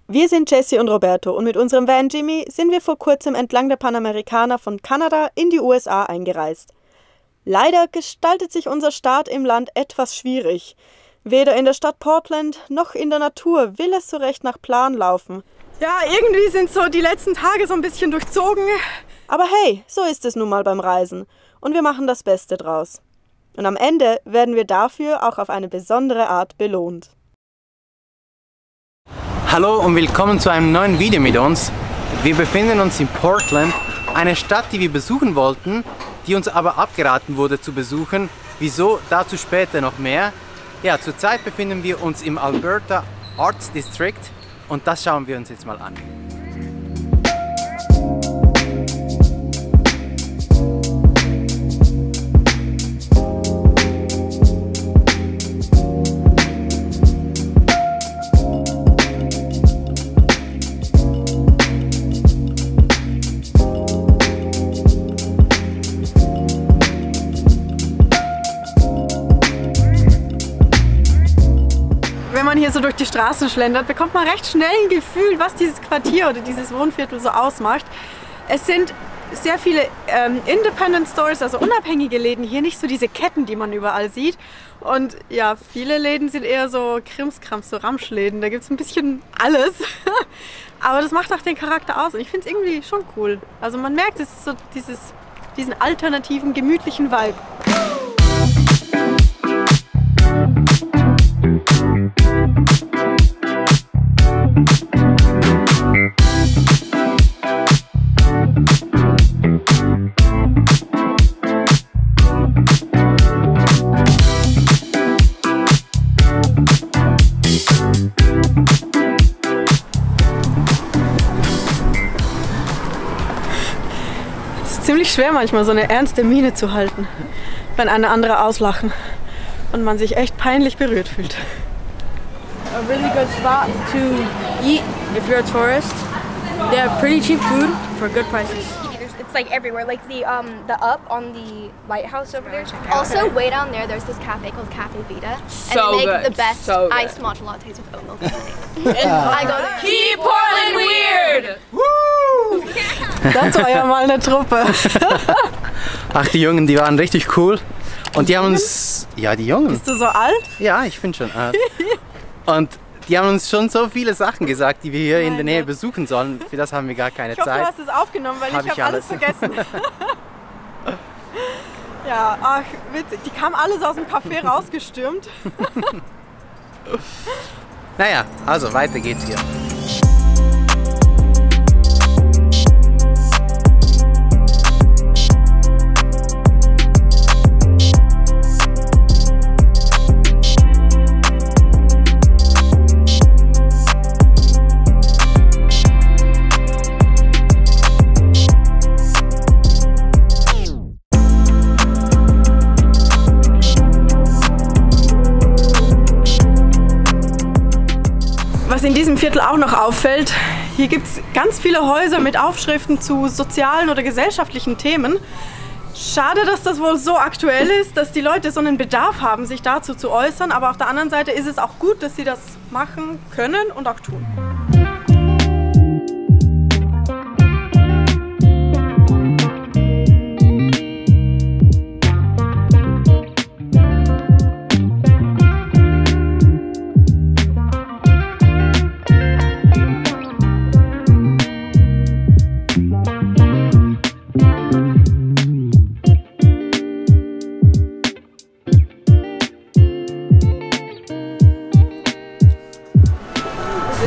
Wir sind Jessie und Roberto und mit unserem Van Jimmy sind wir vor kurzem entlang der Panamericana von Kanada in die USA eingereist. Leider gestaltet sich unser Start im Land etwas schwierig. Weder in der Stadt Portland noch in der Natur will es so recht nach Plan laufen. Ja, irgendwie sind so die letzten Tage so ein bisschen durchzogen. Aber hey, so ist es nun mal beim Reisen und wir machen das Beste draus. Und am Ende werden wir dafür auch auf eine besondere Art belohnt. Hallo und willkommen zu einem neuen Video mit uns. Wir befinden uns in Portland, eine Stadt, die wir besuchen wollten, die uns aber abgeraten wurde zu besuchen. Wieso? Dazu später noch mehr. Ja, zurzeit befinden wir uns im Alberta Arts District und das schauen wir uns jetzt mal an. Wenn man hier so durch die Straßen schlendert, bekommt man recht schnell ein Gefühl, was dieses Quartier oder dieses Wohnviertel so ausmacht. Es sind sehr viele Independent Stores, also unabhängige Läden hier, nicht so diese Ketten, die man überall sieht. Und ja, viele Läden sind eher so Krimskrams, so Ramschläden, da gibt es ein bisschen alles. Aber das macht auch den Charakter aus und ich finde es irgendwie schon cool. Also man merkt, es ist so diesen alternativen, gemütlichen Vibe. Ziemlich schwer manchmal so eine ernste Miene zu halten, wenn eine andere auslachen und man sich echt peinlich berührt fühlt. A really good spot to eat if you're a tourist. They have pretty cheap food for good prices. It's like everywhere, like the up on the lighthouse over there. Also, way down there, there's this cafe called Cafe Vita, and they make the best iced matcha lattes with oat milk. I go there. Keep Portland weird! Das war ja mal eine Truppe. Ach, die Jungen, die waren richtig cool. Und die haben uns... Ja, die Jungen. Bist du so alt? Ja, ich bin schon alt. Und die haben uns schon so viele Sachen gesagt, die wir hier in der Nähe besuchen sollen. Für das haben wir gar keine Zeit. Ich hoffe, du hast es aufgenommen, weil ich habe alles vergessen. Ja, ach, witzig. Die kamen alles aus dem Café rausgestürmt. Naja, also weiter geht's hier. Was in diesem Viertel auch noch auffällt, hier gibt es ganz viele Häuser mit Aufschriften zu sozialen oder gesellschaftlichen Themen. Schade, dass das wohl so aktuell ist, dass die Leute so einen Bedarf haben, sich dazu zu äußern, aber auf der anderen Seite ist es auch gut, dass sie das machen können und auch tun.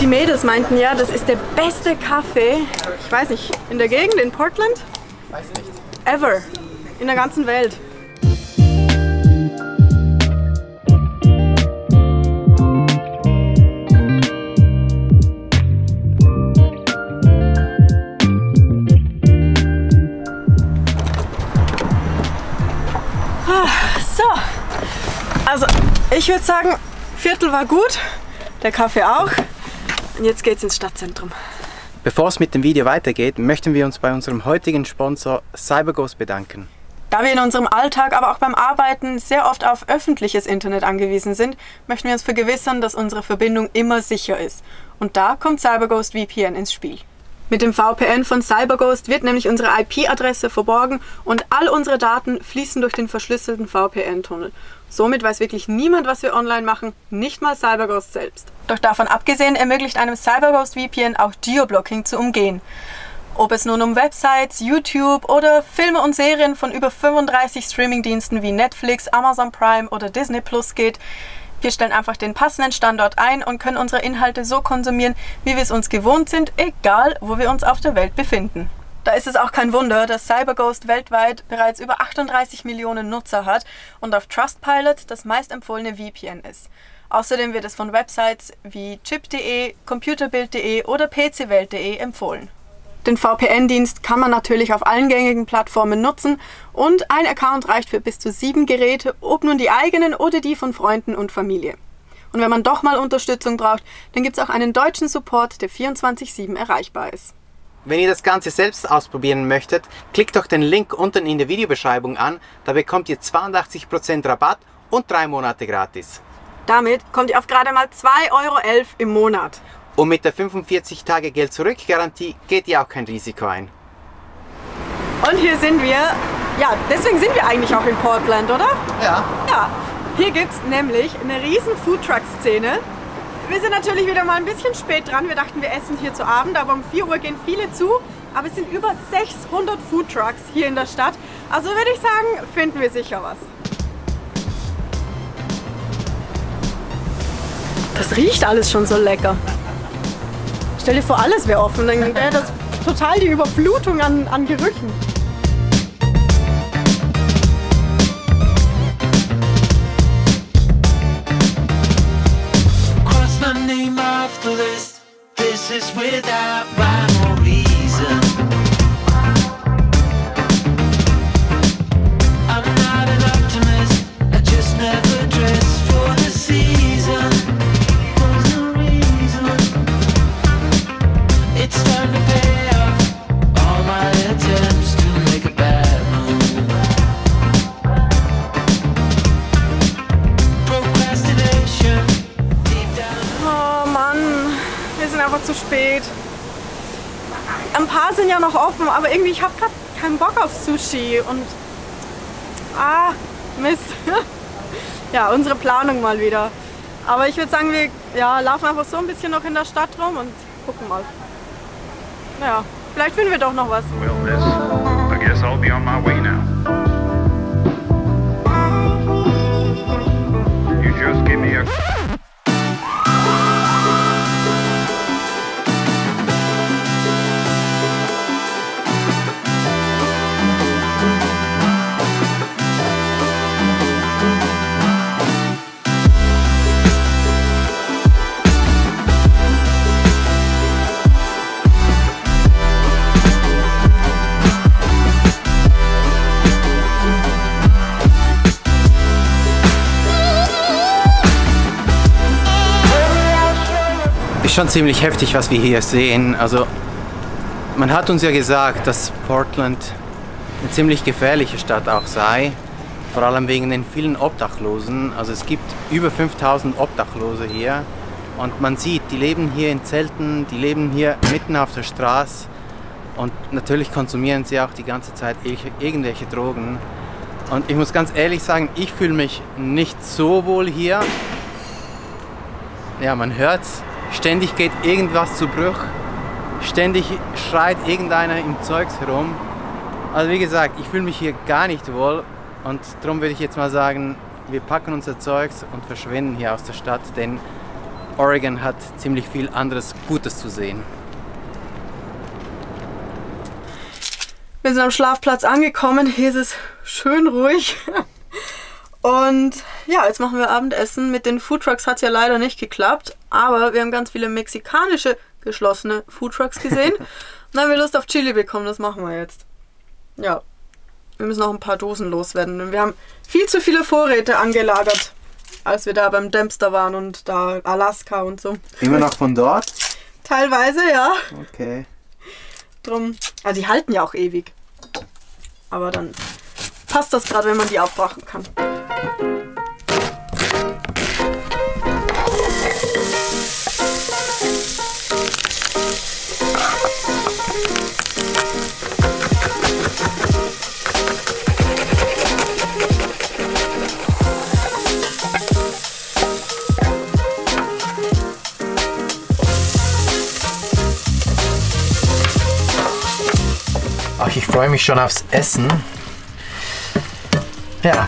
Die Mädels meinten ja, das ist der beste Kaffee, ich weiß nicht, in der Gegend, in Portland? Weiß nicht. Ever. In der ganzen Welt. So, also ich würde sagen, Viertel war gut, der Kaffee auch. Und jetzt geht's ins Stadtzentrum. Bevor es mit dem Video weitergeht, möchten wir uns bei unserem heutigen Sponsor CyberGhost bedanken. Da wir in unserem Alltag, aber auch beim Arbeiten sehr oft auf öffentliches Internet angewiesen sind, möchten wir uns vergewissern, dass unsere Verbindung immer sicher ist. Und da kommt CyberGhost VPN ins Spiel. Mit dem VPN von CyberGhost wird nämlich unsere IP-Adresse verborgen und all unsere Daten fließen durch den verschlüsselten VPN-Tunnel. Somit weiß wirklich niemand, was wir online machen, nicht mal CyberGhost selbst. Doch davon abgesehen ermöglicht einem CyberGhost VPN auch Geoblocking zu umgehen. Ob es nun um Websites, YouTube oder Filme und Serien von über 35 Streamingdiensten wie Netflix, Amazon Prime oder Disney Plus geht, wir stellen einfach den passenden Standort ein und können unsere Inhalte so konsumieren, wie wir es uns gewohnt sind, egal wo wir uns auf der Welt befinden. Da ist es auch kein Wunder, dass CyberGhost weltweit bereits über 38 Millionen Nutzer hat und auf Trustpilot das meistempfohlene VPN ist. Außerdem wird es von Websites wie chip.de, computerbild.de oder pcwelt.de empfohlen. Den VPN-Dienst kann man natürlich auf allen gängigen Plattformen nutzen und ein Account reicht für bis zu 7 Geräte, ob nun die eigenen oder die von Freunden und Familie. Und wenn man doch mal Unterstützung braucht, dann gibt es auch einen deutschen Support, der 24/7 erreichbar ist. Wenn ihr das Ganze selbst ausprobieren möchtet, klickt doch den Link unten in der Videobeschreibung an, da bekommt ihr 82% Rabatt und 3 Monate gratis. Damit kommt ihr auf gerade mal 2,11 € im Monat. Und mit der 45 Tage Geld-Zurück-Garantie geht ihr auch kein Risiko ein. Und hier sind wir, ja, deswegen sind wir eigentlich auch in Portland, oder? Ja. Ja, hier gibt es nämlich eine riesen Foodtruck-Szene. Wir sind natürlich wieder mal ein bisschen spät dran. Wir dachten, wir essen hier zu Abend, aber um 4 Uhr gehen viele zu. Aber es sind über 600 Foodtrucks hier in der Stadt. Also würde ich sagen, finden wir sicher was. Das riecht alles schon so lecker. Stell dir vor, alles wäre offen, dann wäre das total die Überflutung an Gerüchen. Cross my name off the list. This is without rhyme or reason. I'm not an optimist. I just never dress for the season. There's no reason. It's time to pay off all my attempts to make a bad move. Procrastination deep down. Oh Mann, wir sind einfach zu spät. Ein paar sind ja noch offen, aber irgendwie ich habe gerade keinen Bock auf Sushi und Mist. Ja, unsere Planung mal wieder. Aber ich würde sagen, wir laufen einfach so ein bisschen noch in der Stadt rum und gucken mal. Ja, vielleicht finden wir doch noch was. Well, miss, I guess I'll be on my way now. You just give me a... Ist schon ziemlich heftig, was wir hier sehen. Also man hat uns ja gesagt, dass Portland eine ziemlich gefährliche Stadt auch sei, vor allem wegen den vielen Obdachlosen. Also es gibt über 5000 Obdachlose hier und man sieht, die leben hier in Zelten, die leben hier mitten auf der Straße und natürlich konsumieren sie auch die ganze Zeit irgendwelche Drogen. Und ich muss ganz ehrlich sagen, ich fühle mich nicht so wohl hier. Ja, man hört's. Ständig geht irgendwas zu Bruch, ständig schreit irgendeiner im Zeugs herum. Also wie gesagt, ich fühle mich hier gar nicht wohl und darum würde ich jetzt mal sagen, wir packen unser Zeugs und verschwinden hier aus der Stadt, denn Oregon hat ziemlich viel anderes Gutes zu sehen. Wir sind am Schlafplatz angekommen, hier ist es schön ruhig. Und ja, jetzt machen wir Abendessen. Mit den Foodtrucks hat es ja leider nicht geklappt, aber wir haben ganz viele mexikanische geschlossene Foodtrucks gesehen. Und dann haben wir Lust auf Chili bekommen, das machen wir jetzt. Ja, wir müssen noch ein paar Dosen loswerden, denn wir haben viel zu viele Vorräte angelagert, als wir da beim Dempster waren und da Alaska und so. Immer noch von dort? Teilweise, ja. Okay. Drum, also die halten ja auch ewig. Aber dann passt das gerade, wenn man die aufbrauchen kann. Ach, ich freue mich schon aufs Essen. Ja,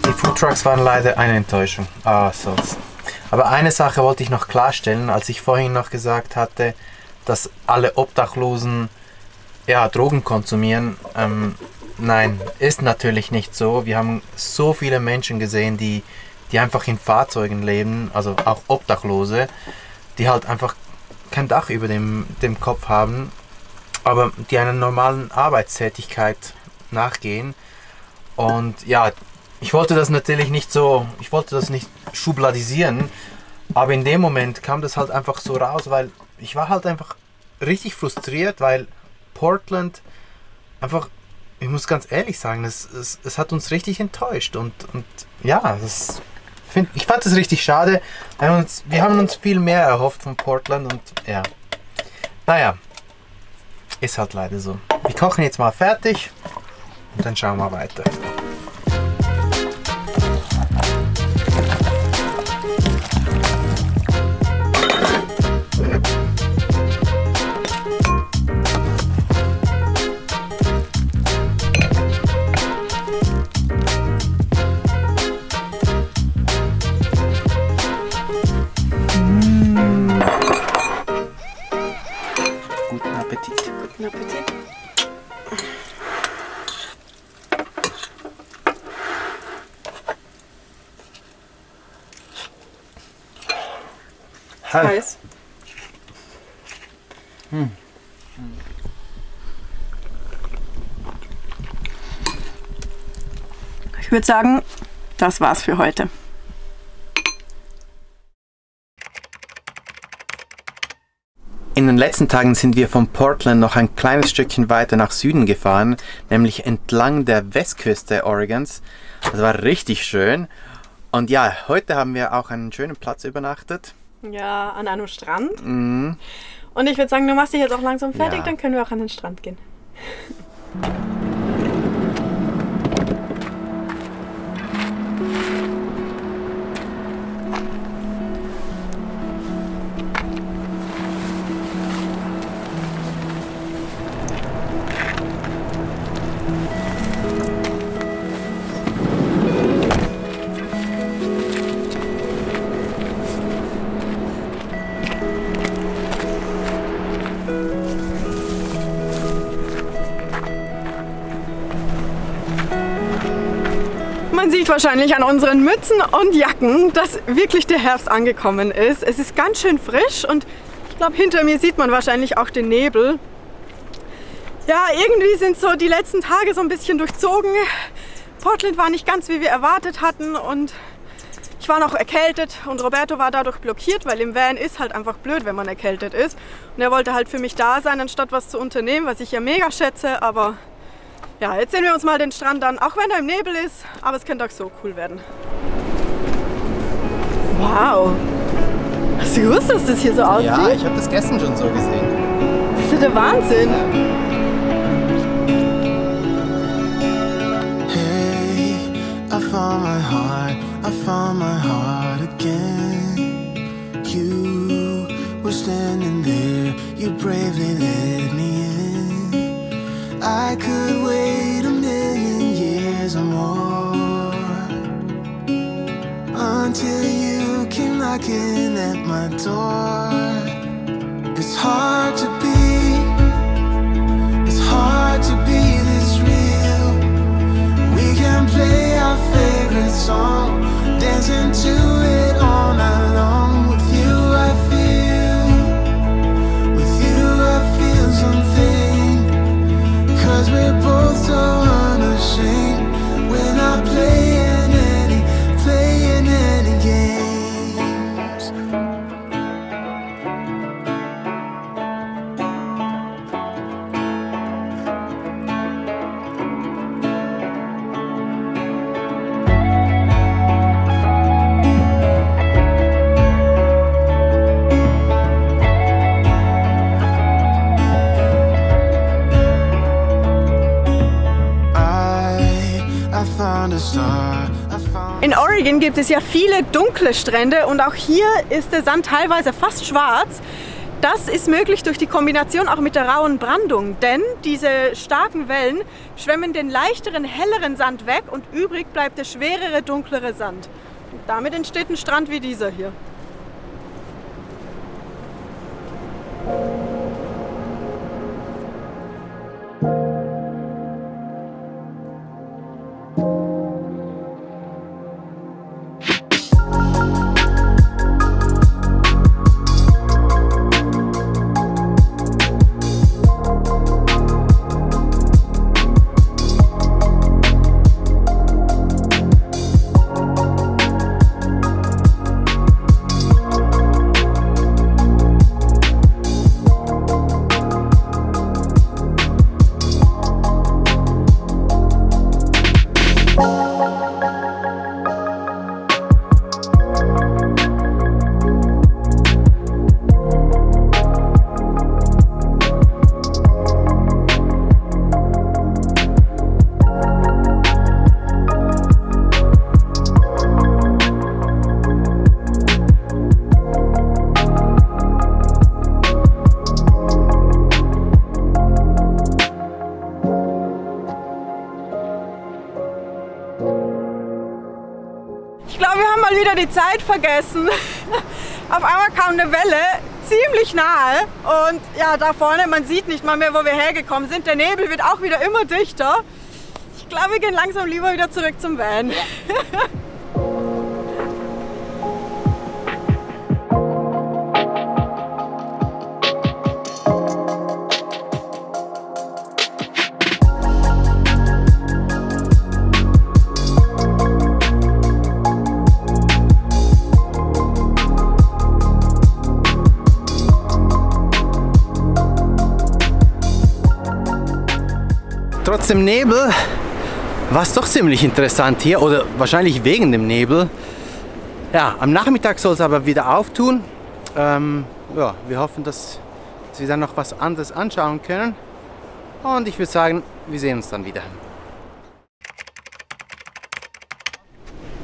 die Foodtrucks waren leider eine Enttäuschung. Sonst. Aber eine Sache wollte ich noch klarstellen, als ich vorhin noch gesagt hatte, dass alle Obdachlosen Drogen konsumieren. Nein, ist natürlich nicht so. Wir haben so viele Menschen gesehen, die einfach in Fahrzeugen leben, also auch Obdachlose, die halt einfach kein Dach über dem Kopf haben, aber die einer normalen Arbeitstätigkeit nachgehen. Und ja, ich wollte das natürlich nicht schubladisieren, aber in dem Moment kam das halt einfach so raus, weil ich war halt einfach richtig frustriert, weil Portland einfach, ich muss ganz ehrlich sagen, es hat uns richtig enttäuscht und ja, ich fand es richtig schade. Wir haben uns viel mehr erhofft von Portland und ja, naja, ist halt leider so. Wir kochen jetzt mal fertig und dann schauen wir weiter. Guten Appetit. Guten Appetit. Heiß. Ich würde sagen, das war's für heute. In den letzten Tagen sind wir von Portland noch ein kleines Stückchen weiter nach Süden gefahren, nämlich entlang der Westküste Oregons. Das war richtig schön. Und ja, heute haben wir auch einen schönen Platz übernachtet. Ja, an einem Strand. Und ich würde sagen, du machst dich jetzt auch langsam fertig, dann können wir auch an den Strand gehen. Man sieht wahrscheinlich an unseren Mützen und Jacken, dass wirklich der Herbst angekommen ist. Es ist ganz schön frisch und ich glaube, hinter mir sieht man wahrscheinlich auch den Nebel. Ja, irgendwie sind so die letzten Tage so ein bisschen durchzogen. Portland war nicht ganz, wie wir erwartet hatten und ich war noch erkältet und Roberto war dadurch blockiert, weil im Van ist halt einfach blöd, wenn man erkältet ist. Und er wollte halt für mich da sein, anstatt was zu unternehmen, was ich ja mega schätze, aber ja, jetzt sehen wir uns mal den Strand an, auch wenn er im Nebel ist, aber es könnte auch so cool werden. Wow! Hast du gewusst, dass das hier so aussieht? Ja, ich habe das gestern schon so gesehen. Das ist ja der Wahnsinn! Hey, I found my heart again. You were standing there, you bravely led me in. I could wait a million years or more until you came knocking at my door. It's hard to be this real. We can play our favorite song, dancing to it all night long. With you I feel something, 'cause we're both so unashamed. We're not playing any games. a star. In Oregon gibt es ja viele dunkle Strände und auch hier ist der Sand teilweise fast schwarz. Das ist möglich durch die Kombination auch mit der rauen Brandung, denn diese starken Wellen schwemmen den leichteren, helleren Sand weg und übrig bleibt der schwerere, dunklere Sand. Und damit entsteht ein Strand wie dieser hier. Wieder die Zeit vergessen. Auf einmal kam eine Welle ziemlich nahe und ja, da vorne, man sieht nicht mal mehr, wo wir hergekommen sind. Der Nebel wird auch wieder immer dichter. Ich glaube, wir gehen langsam lieber wieder zurück zum Van. Trotz dem Nebel war es doch ziemlich interessant hier, oder wahrscheinlich wegen dem Nebel. Ja, am Nachmittag soll es aber wieder auftun. Ja, wir hoffen, dass wir dann noch was anderes anschauen können. Und ich würde sagen, wir sehen uns dann wieder.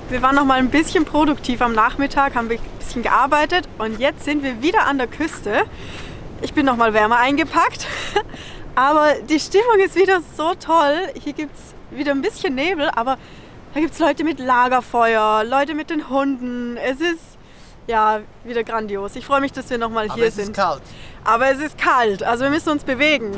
Wir waren noch mal ein bisschen produktiv am Nachmittag, haben wir ein bisschen gearbeitet und jetzt sind wir wieder an der Küste. Ich bin noch mal wärmer eingepackt. Aber die Stimmung ist wieder so toll. Hier gibt es wieder ein bisschen Nebel, aber da gibt es Leute mit Lagerfeuer, Leute mit den Hunden. Es ist ja wieder grandios. Ich freue mich, dass wir noch mal hier sind. Aber es ist kalt. Aber es ist kalt, also wir müssen uns bewegen.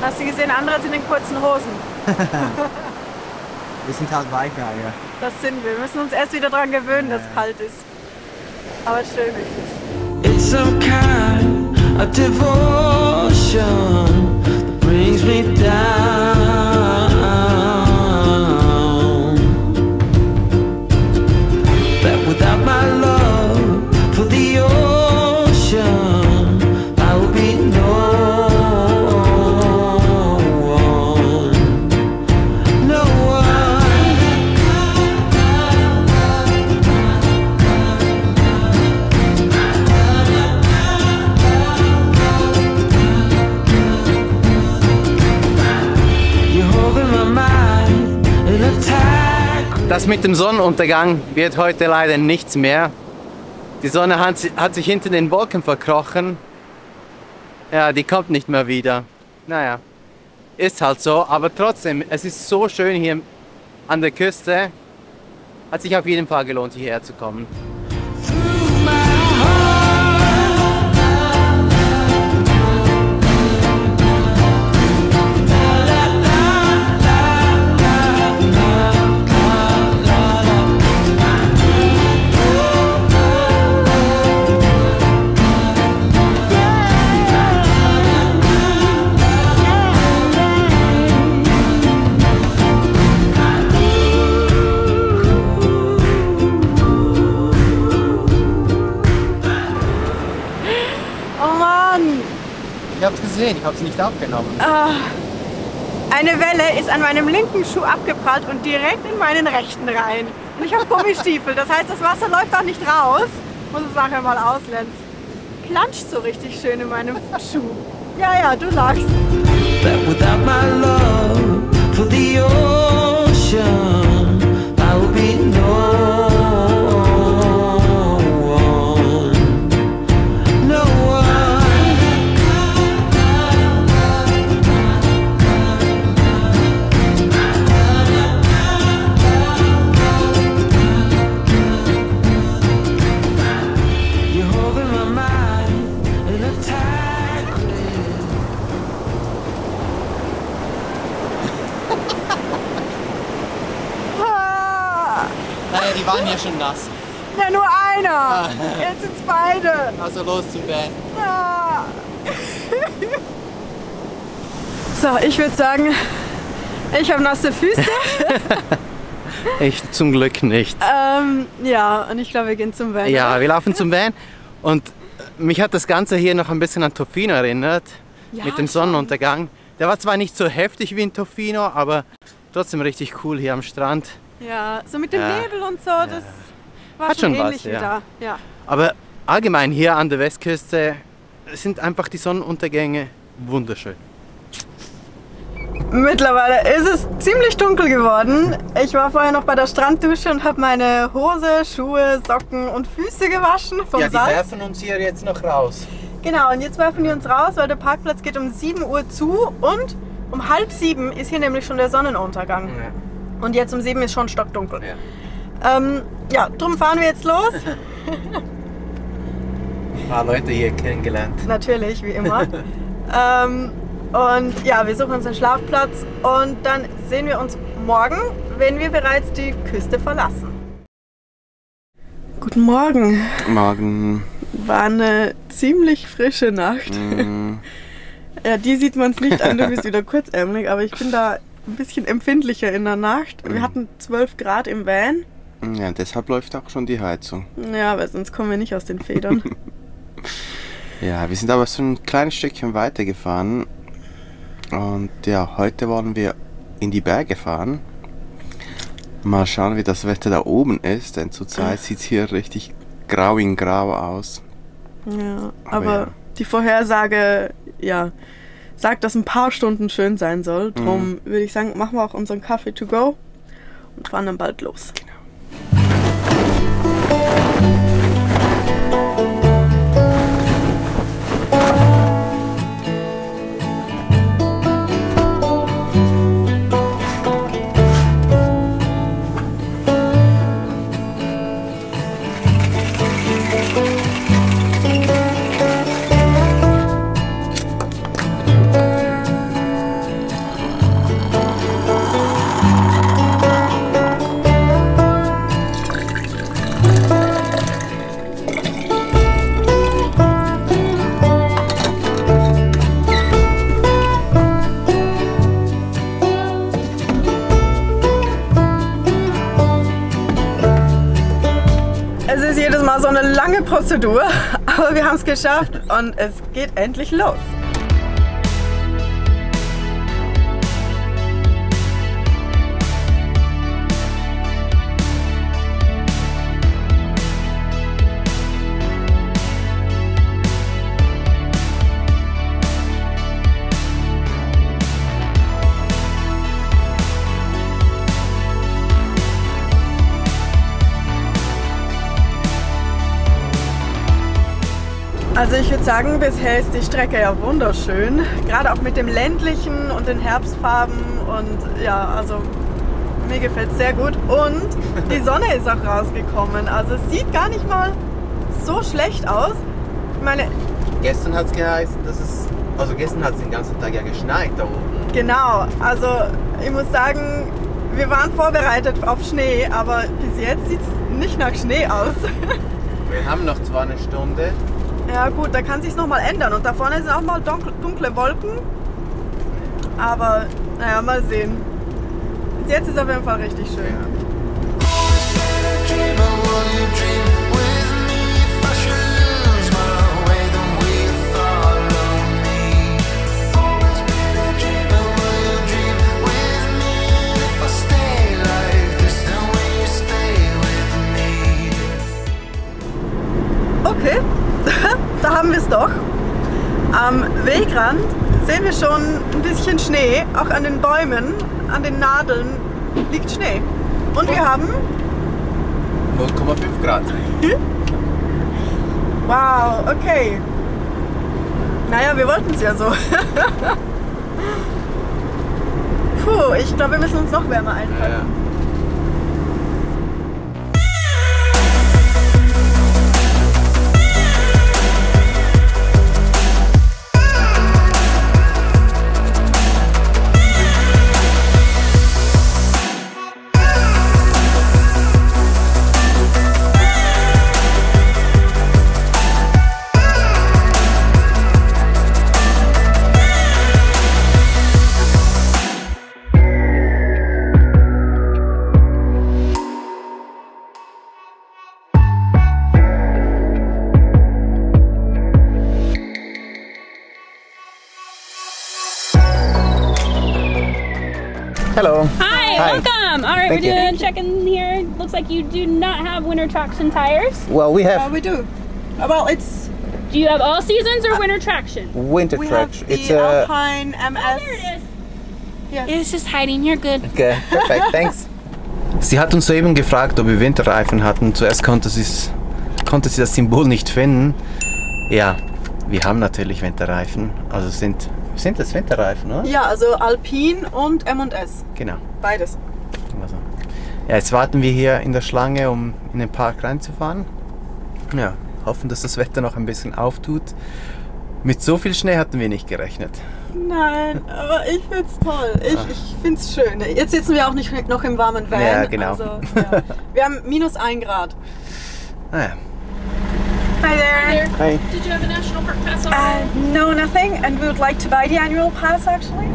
Hast du gesehen, andere sind in kurzen Hosen. Wir sind halt weicher, ja. Das sind wir. Wir müssen uns erst wieder daran gewöhnen, dass es kalt ist. Aber schön ist es. It's some kind of devotion that brings me down. That without my love for the ocean, I will be no. Das mit dem Sonnenuntergang wird heute leider nichts mehr. Die Sonne hat sich hinter den Wolken verkrochen. Ja, die kommt nicht mehr wieder. Naja, ist halt so. Aber trotzdem, es ist so schön hier an der Küste. Hat sich auf jeden Fall gelohnt, hierher zu kommen. Ich hab's gesehen, ich hab's nicht aufgenommen. Eine Welle ist an meinem linken Schuh abgeprallt und direkt in meinen rechten rein. Und ich habe Gummistiefel, das heißt, das Wasser läuft auch nicht raus. Muss es nachher mal auslenzen. Planscht so richtig schön in meinem Schuh. Ja, du lachst. That without my love for the ocean, I will be no one, no one. You're holding my mind in a tight grip. Naja, die waren ja schon nass. Ja, nur einer. Jetzt sind's beide. Also los zum Van. Ja. So, ich würde sagen, ich habe nasse Füße. Ich zum Glück nicht. Ja, und ich glaube, wir gehen zum Van. Ja, wir laufen zum Van und mich hat das Ganze hier noch ein bisschen an Tofino erinnert, Ja, mit dem Sonnenuntergang. Der war zwar nicht so heftig wie in Tofino, aber trotzdem richtig cool hier am Strand. Ja, so mit dem Ja. Nebel und so, das war Hat schon schon was, ähnlich wie ja. da. Ja. Aber allgemein hier an der Westküste sind einfach die Sonnenuntergänge wunderschön. Mittlerweile ist es ziemlich dunkel geworden. Ich war vorher noch bei der Stranddusche und habe meine Hose, Schuhe, Socken und Füße gewaschen vom Salz. uns hier jetzt noch raus. Genau, und jetzt werfen die uns raus, weil der Parkplatz geht um 7 Uhr zu und um 6:30 ist hier nämlich schon der Sonnenuntergang. Ja. Und jetzt um 7 ist schon stockdunkel. Ja. Ja, drum fahren wir jetzt los. Ein paar Leute hier kennengelernt. Natürlich, wie immer. Und ja, wir suchen uns einen Schlafplatz und dann sehen wir uns morgen, wenn wir bereits die Küste verlassen. Guten Morgen. Morgen. War eine ziemlich frische Nacht. Ja, die sieht man es nicht an, du bist wieder kurzärmelig, aber ich bin da ein bisschen empfindlicher in der Nacht. Wir hatten 12 Grad im Van. Ja, deshalb läuft auch schon die Heizung. Ja, weil sonst kommen wir nicht aus den Federn. Ja, wir sind aber so ein kleines Stückchen weitergefahren. Und ja, heute wollen wir in die Berge fahren. Mal schauen, wie das Wetter da oben ist, denn zurzeit sieht es hier richtig grau in grau aus. Ja, Aber aber ja. die Vorhersage, ja, sagt, dass ein paar Stunden schön sein soll. Drum würde ich sagen, machen wir auch unseren Kaffee to go und fahren dann bald los. Es ist jedes Mal so eine lange Prozedur, aber wir haben es geschafft und es geht endlich los. Also ich würde sagen, bisher ist die Strecke ja wunderschön, gerade auch mit dem ländlichen und den Herbstfarben und ja, also mir gefällt es sehr gut und die Sonne ist auch rausgekommen, also es sieht gar nicht mal so schlecht aus. Ich meine, Gestern hat es geheißen, gestern hat es den ganzen Tag ja geschneit da oben. genau, also ich muss sagen, wir waren vorbereitet auf Schnee, aber bis jetzt sieht es nicht nach Schnee aus. Wir haben noch zwar eine Stunde. Ja gut, da kann sich's noch mal ändern und da vorne sind auch mal dunkle Wolken, aber naja, mal sehen. Bis jetzt ist es auf jeden Fall richtig schön. Okay, da haben wir es doch. Am Wegrand sehen wir schon ein bisschen Schnee, auch an den Bäumen, an den Nadeln liegt Schnee. Und wir haben 0,5 Grad. Wow, okay. Naja, wir wollten es ja so. Puh, ich glaube, wir müssen uns noch wärmer einpacken. Ja. Hello. Hi, welcome. All right, Thank we're you. doing a check-in here. Looks like you do not have winter traction tires. Well, we have We do. Well, it's Do you have all seasons or winter traction? winter we have traction. the It's a Alpine MS. Oh, there it is. Yes. It's just hiding. You're good. okay, perfect, thanks. Sie hat uns soeben gefragt, ob wir Winterreifen hatten. Zuerst konnte sie das Symbol nicht finden. Ja, wir haben natürlich Winterreifen. Also sind das Winterreifen, oder? Ja, also Alpine und M&S. Genau. Beides. Also. Ja, jetzt warten wir hier in der Schlange, um in den Park reinzufahren. Ja, hoffen, dass das Wetter noch ein bisschen auftut. Mit so viel Schnee hatten wir nicht gerechnet. Nein, aber ich find's toll. Ich find's schön. Jetzt sitzen wir auch nicht noch im warmen Van. Ja, genau. Also, ja. Wir haben -1 Grad. Naja. Hi there. Hi. Did you have a national park pass already? No, nothing. And we would like to buy the annual pass actually.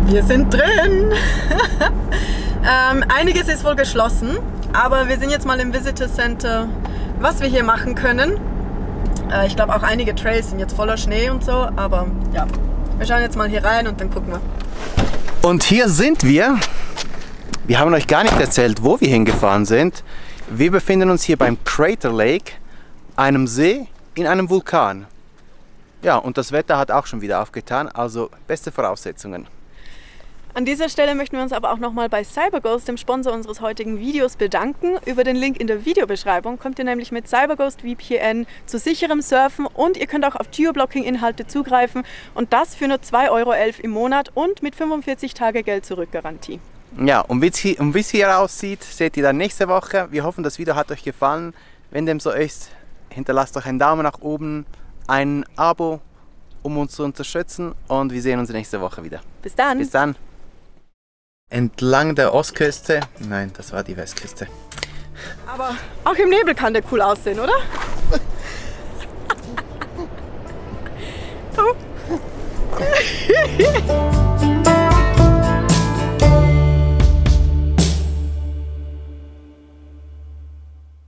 Wir sind drin. Einiges ist wohl geschlossen, aber wir sind jetzt mal im Visitor Center, was wir hier machen können. Ich glaube auch einige Trails sind jetzt voller Schnee und so, aber ja, wir schauen jetzt mal hier rein und dann gucken wir. Und hier sind wir. Wir haben euch gar nicht erzählt, wo wir hingefahren sind. Wir befinden uns hier beim Crater Lake, einem See in einem Vulkan. Ja, und das Wetter hat auch schon wieder aufgetan, also beste Voraussetzungen. An dieser Stelle möchten wir uns aber auch nochmal bei CyberGhost, dem Sponsor unseres heutigen Videos, bedanken. Über den Link in der Videobeschreibung kommt ihr nämlich mit CyberGhost VPN zu sicherem Surfen und ihr könnt auch auf Geoblocking-Inhalte zugreifen und das für nur 2,11 € im Monat und mit 45 Tage Geld-Zurück-Garantie. Ja, und wie es hier aussieht, seht ihr dann nächste Woche. Wir hoffen, das Video hat euch gefallen. Wenn dem so ist, hinterlasst euch einen Daumen nach oben, ein Abo, um uns zu unterstützen und wir sehen uns nächste Woche wieder. Bis dann! Bis dann! Entlang der Ostküste, nein, das war die Westküste. Aber auch im Nebel kann der cool aussehen, oder? Oh.